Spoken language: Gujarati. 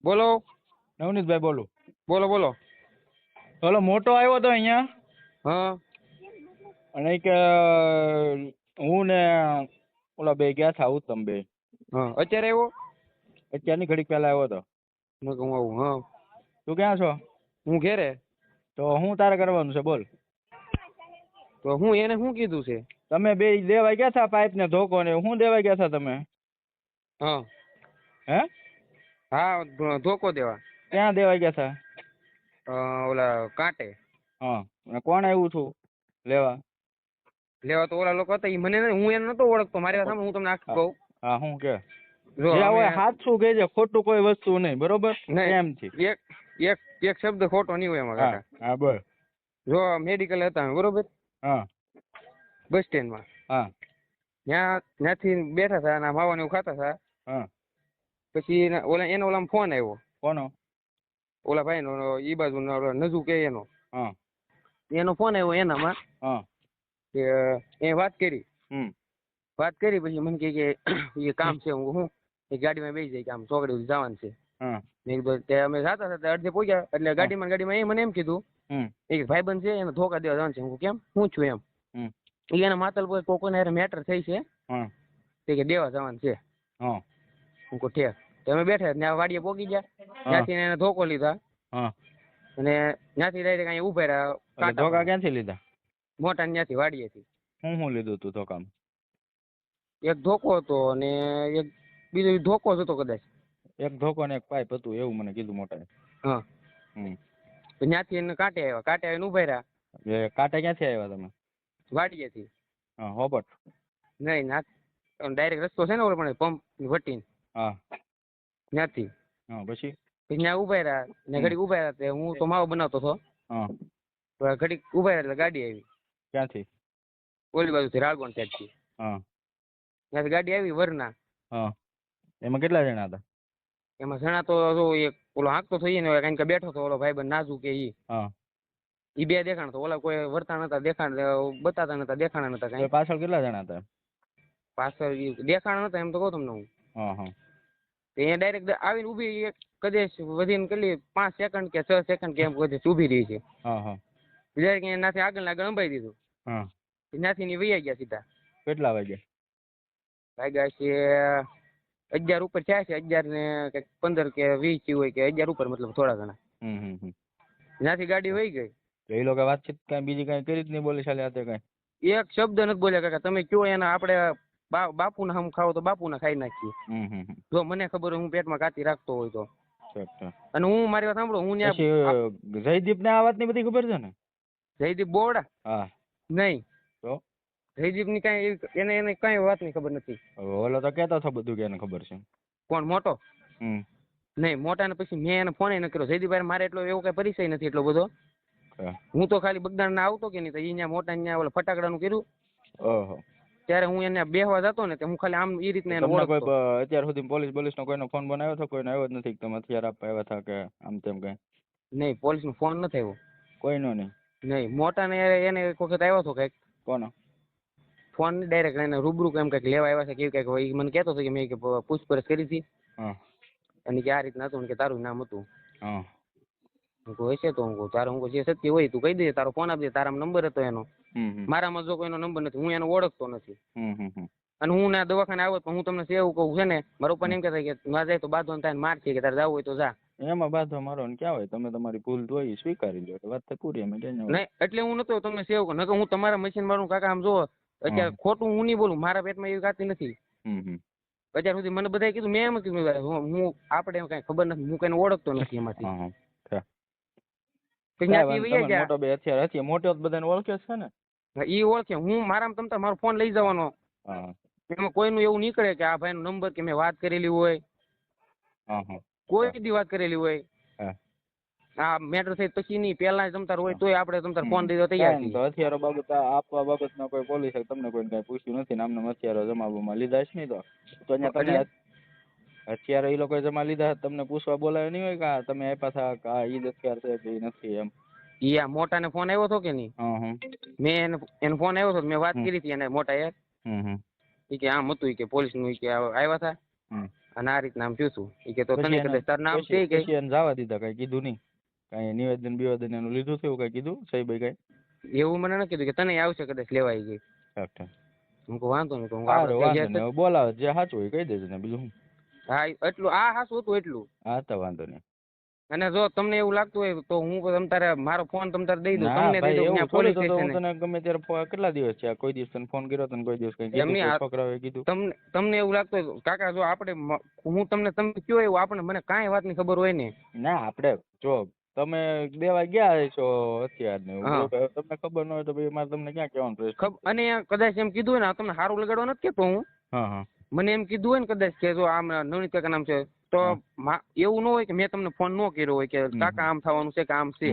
બોલો. નવનીતભાઈ બોલું. બોલો બોલો. ઓલો મોટો આવ્યો તો અહીંયા હા અને કે હું ને ઓલા બે ગયા હતા ઉત્તમ બે હા અત્યારે આવ્યો. અત્યારની ઘડીક પહેલા આવ્યો હતો. મેં કહું આવું. હા તું ક્યાં છો? હું ઘેરે. તો હું તારે કરવાનું છે બોલ. તો હું એને શું કીધું છે? તમે બે દેવા ગયા હતા પાઇપ ને ધોકો ને હું દેવા ગયા હતા તમે? હા હે હા ધોકો દેવા. ક્યાં દેવા ગયા હતા? ઓલા કાંટે. હા અને કોણ આવ્યું છું લેવા? લેવા તો ઓલા લોકો હતા. ઈ મને હું એને નતો ઓળખતો. મારી વાત સાંભળ, હું તમને આખું કહું. હા હું કે જો જે અમે હોય સાચું કહેજે, ખોટું કોઈ વસ્તુ નહીં, બરોબર? પ્રેમથી. એક એક એક શબ્દ ખોટો નહીં હોય એમાં હા કાકા. હા બોલ. જો મેડિકલ હતા અમે, બરોબર, હા બસ સ્ટેન્ડમાં. હા ત્યાંથી બેઠા હતા અને માવા ને એવું ખાતા હતા. હા પછી એનો ઓલામાં ફોન આવ્યો. કોનો? ઓલા ભાઈ નો, ઈ બાજુ નજુ કે એનો. હા એનો ફોન આવ્યો એનામાં. હા કે એ વાત કરી. વાત કરી પછી મને કે એ કામ છે. હું એ ગાડીમાં બેસી જાય કે આમ ચોકડી સુધી જવાનું છે. હા મેં કીધું તે અમે જાતા હતા અડધે પહોંચ્યા એટલે ગાડીમાં એ મને એમ કીધું એક ભાઈબંધ છે એને ધોકા દેવા જવાનું છે. હું કેમ, હું છું એમ. એના માતલ પર કોકોને મેટર થઈ છે તે કે દેવા જવાનું છે. હું કહું ઠેક. અમે બેઠા ત્યાં વાડીએ પોગી ગયા. ત્યાંથી એને ધોકો લીધા અને ત્યાંથી ડાયરેક્ટ અહીંયા ઉભા રહ્યા. ધોકા ક્યાંથી લીધા? મોટા ત્યાંથી વાડીએથી. હું લીધું તું ધોકામાં? એક ધોકો હતો અને એક બીજો ધોકો જ હતો કદાચ. એક ધોકો ને એક પાઇપ હતું એવું મને કીધું મોટા. હા ત્યાંથી એને કાંટે આવ્યા. કાંટે આવીને ઉભા રહ્યા. કાંટે ક્યાંથી આવ્યા તમે? વાડીએથી. હા હોબટ નહીં ના, ડાયરેક્ટ રસ્તો છે ને ઓલો પણ પંપ વટીને. હા ત્યાંથી. હા પછી ત્યાં ઉભા રહ્યા ને ઘડીક ઉભા રહ્યા તે હું તો માવો બનાવતો હતો. હા તો ઘડીક ઉભા રહ્યા એટલે ગાડી આવી. ક્યાંથી? ઓલી બાજુથી રાળગોણ સાઈડથી. હા ત્યાંથી ગાડી આવી વરના. હા એમાં કેટલા જણા હતા? એમાં જણા તો જો એક ઓલો હાંકતો થઈ ને કારણ કે બેઠો તો ઓલો ભાઈબંધ નાજુ કે ઈ. હા ઈ બે દેખાણ તો ઓલા કોઈ વર્તા નતા દેખાણ, બતાતા નતા, દેખાણા નતા કઈ. પાછળ કેટલા જણા હતા? પાછળ દેખાણ નતા એમ તો કહું તમને હું. હા હા એ ડાયરેક્ટ આવીને ઉભી કદાચ વધીને કેટલી 5 સેકન્ડ કે 6 સેકન્ડ કે એમ કદાચ ઉભી રહી છે. હા હા ડાયરેક્ટ એનાથી આગળ અંબાઈ દીધું. હા ત્યાંથી ની વૈયા ગયા સીધા. કેટલા વાગ્યા? વાગ્યા છે 11 ઉપર થયા છે. 11 ને કંઈક 15 કે 20 થયું હોય કે 11 ઉપર, મતલબ થોડા ઘણા. ત્યાંથી ગાડી વહી ગઈ. એ લોકો વાતચીત કઈ બીજી કઈ કરી જ નહીં, બોલી ચાલે હાથે કઈ? એક શબ્દ નથી બોલ્યા કાકા. તમે કયો એના આપણે બાપુના હમ ખાવ તો બાપુના ખાઈ નાખીએ. જો મને ખબર હોય હું પેટમાં કાતી રાખતો હોય તો. અને હું મારી વાત સાંભળો, હું જયદીપ ને આ વાત ની બધી ખબર છે ને? જયદીપ બોવડા? હા નહીં. તો જયદીપ ની કઈ એને કઈ વાત ની ખબર નથી. ઓલો તો કેતો હતો બધું કે એને ખબર છે. કોણ મોટો? નહીં, મોટા ને પછી મેં એને ફોન ન કર્યો. જયદીપભાઈ મારે એટલો એવો કઈ પરિચય નથી એટલો બધો. હું તો ખાલી બગદાણ ના આવતો કે નહીં તો અહીંયા મોટા ને ઓલા ફટાકડાનું કર્યું. ઓહો. ત્યારે હું એને બેહવા જતો ને હું ખાલી આમ એ રીતના એને ઓળખતો. અત્યાર સુધી પોલીસ નો કોઈનો ફોન બનાવ્યો હતો? કોઈનો આવ્યો જ નથી? તમે હથિયાર આપવા આવ્યા હતા કે આમ તેમ કઈ? નહીં, પોલીસ નો ફોન નથી આવ્યો. કોઈનો નહીં? નહીં, મોટા ને એને એક વખત આવ્યો હતો કઈક. કોનો ફોન? ડાયરેક્ટ એને રૂબરૂ કેમ કઈક લેવા આવ્યા છે કેવું કઈક મને કહેતો હતો કે મેં પૂછપરછ કરી હતી. અને કે આ રીતના હતું કે તારું નામ હતું. હું હશે તો હું તારું જે સત્ય હોય તું કહી દે, તારો ફોન આપી દે. તારામાં નંબર હતો એનો, મારામાં જો કોઈનો નંબર નથી. હું એને ઓળખતો નથી. અને હું ના દવાખાને આવ્યો તો હું તમને એવું કહું છે ને, મારા પપ્પા એમ કહેતા કે ના જાય તો બાંધો થાય માર છે કે તારે જવું હોય તો જા. એમાં બાંધો મારો ને ક્યાં હોય? તમે તમારી ભૂલ ધોઈ સ્વીકારી લો, વાત તો પૂરી. એમ નહીં એટલે હું નતો તમને સેવ કહું, નકર હું તમારા મશીન મારું કાકા. આમ જો અત્યારે ખોટું હું નહીં બોલું, મારા પેટમાં એવી ગાતી નથી. અત્યાર સુધી મને બધાએ કીધું, મેં એમ કીધું હું આપણે કઈ ખબર નથી, હું કઈને ઓળખતો નથી એમાંથી. મોટો બે હથિયાર હતી, મોટો બધાને ઓળખે છે ને? ઈ ઓળખે. હું મારામાં તમતા મારો ફોન લઈ જવાનો. એમાં કોઈનું એવું નીકળે કે આ ભાઈ નો નંબર કે મેં વાત કરેલી હોય, કોઈ દી વાત કરેલી હોય. આ મેટર થઈ પછી નહીં, પેલા તમતાર હોય તોય આપણે તમતાર ફોન દઈ દો તૈયાર છીએ. હથિયારો બાબત આપવા બાબતમાં કોઈ પોલીસે તમને કોઈ કઈ પૂછ્યું નથી? નામના હથિયારો જમાવવામાં લીધા છે નહીં? તો અહીંયા તમે હથિયારો એ લોકો જમા લીધા, તમને પૂછવા બોલાયો નહીં હોય કે તમે આપ્યા હતા કે આ ઈ હથિયાર છે કે નથી? એમ ઈ આ મોટા ને ફોન આવ્યો હતો કે નહીં? મેં એને ફોન આવ્યો હતો, મેં વાત કરી હતી એને મોટા યાર. કે આમ હતું કે પોલીસ નું કે આવ્યા હતા. હમ. અને આ રીતના આમ થયું છું ઈ કે તો પછી તને એને કદાચ તારું નામ છે કે પછી એને જવા દીધા, કઈ કીધું નહીં? કઈ નિવેદન બિવેદન એનું લીધું થયું, કઈ કીધું સાહેબે કઈ? એવું મને ન કીધું કે તને આવશે કદાચ લેવા ઈ કે. ઠીક ઠીક. હું કહું વાંધો નહીં, તો હું સારું, વાંધો આપણે નહીં. હવે બોલાવે જે સાચું હોય કહી દેજો ને, બીજું શું. હા એટલું આ હાસું હતું એટલું. હા તો વાંધો નહીં. અને જો તમને એવું લાગતું હોય તો હું તમ તારે મારો ફોન તમ તારે દઈ દઉં, ના તમને દઈ ભાઈ, દઉં એવું ત્યાં થોડી પોલીસ તો હું સ્ટેશને. તને ગમે ત્યારે કેટલા દિવસ છે કોઈ દિવસ તને ફોન કર્યો તને, કોઈ દિવસ કઈ કીધું, એમની કોઈ આ છોકરાઓએ કીધું? તમને એવું લાગતું હોય કાકા, જો આપણે હું તમને તમે કયો એવું આપણે મને કાંઈ વાતની ખબર હોય ને. ના આપણે જો તમે દેવા ગયા છો હથિયાર ને હા. એવું, તમને ખબર ન હોય તો ભાઈ મારે તમને ક્યાં કહેવાનું પ્રશ્ન? અને કદાચ એમ કીધું હોય ને તમને સારું લગાડવા નથી કેતો હું. હા હા. મને એમ કીધું હોય ને કદાચ કે જો આમ નવનીત કાકા નામ છે તો એવું ન હોય કે મેં તમને ફોન ન કર્યો હોય કે કાકા આમ થવાનું છે કે આમ છે.